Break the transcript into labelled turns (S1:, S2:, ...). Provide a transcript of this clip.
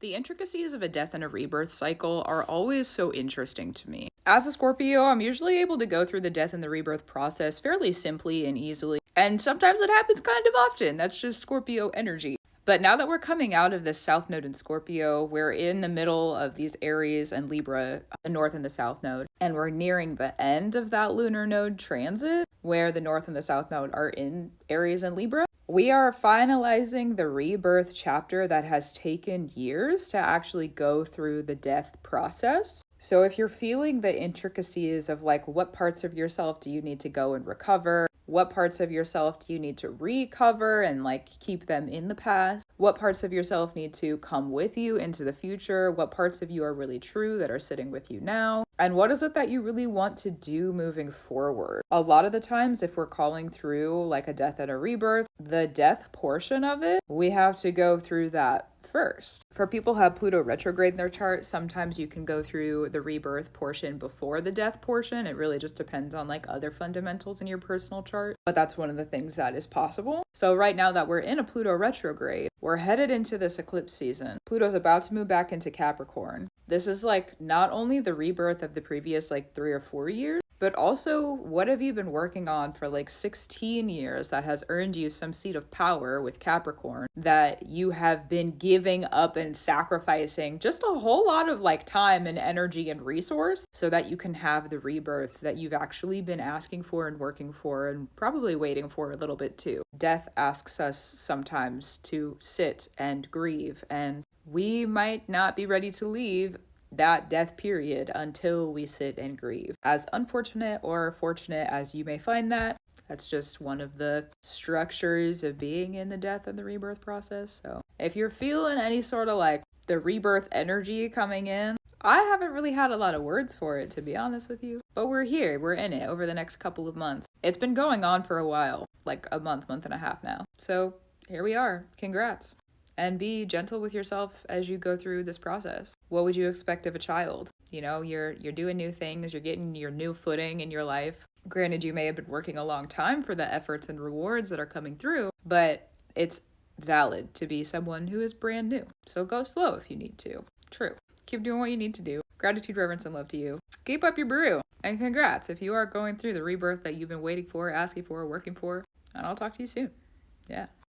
S1: The intricacies of a death and a rebirth cycle are always so interesting to me. As a Scorpio, I'm usually able to go through the death and the rebirth process fairly simply and easily. And sometimes it happens kind of often. That's just Scorpio energy. But now that we're coming out of this South Node in Scorpio, we're in the middle of these Aries and Libra, the North and the South Node, and we're nearing the end of that lunar node transit, where the North and the South Node are in Aries and Libra. We are finalizing the rebirth chapter that has taken years to actually go through the death process. So if you're feeling the intricacies of like what parts of yourself do you need to go and recover, what parts of yourself do you need to recover and like keep them in the past, what parts of yourself need to come with you into the future, what parts of you are really true that are sitting with you now, and what is it that you really want to do moving forward. A lot of the times, if we're calling through like a death and a rebirth, the death portion of it, we have to go through that first. For people who have Pluto retrograde in their chart, sometimes you can go through the rebirth portion before the death portion. It really just depends on like other fundamentals in your personal chart, but that's one of the things that is possible. So right now that we're in a Pluto retrograde, we're headed into this eclipse season. Pluto's about to move back into Capricorn. This is like not only the rebirth of the previous like 3 or 4 years, but also what have you been working on for like 16 years that has earned you some seat of power with Capricorn that you have been giving up and sacrificing just a whole lot of like time and energy and resource so that you can have the rebirth that you've actually been asking for and working for and probably waiting for a little bit too. Death asks us sometimes to sit and grieve, and we might not be ready to leave that death period until we sit and grieve. As unfortunate or fortunate as you may find that, that's just one of the structures of being in the death and the rebirth process. So if you're feeling any sort of like the rebirth energy coming in, I haven't really had a lot of words for it, to be honest with you, but we're here, we're in it over the next couple of months. It's been going on for a while, like a month and a half now. So here we are. Congrats. And be gentle with yourself as you go through this process. What would you expect of a child? You know, you're doing new things, you're getting your new footing in your life. Granted, you may have been working a long time for the efforts and rewards that are coming through, but it's valid to be someone who is brand new. So go slow if you need to. True. Keep doing what you need to do. Gratitude, reverence, and love to you. Keep up your brew. And congrats if you are going through the rebirth that you've been waiting for, asking for, working for. And I'll talk to you soon. Yeah.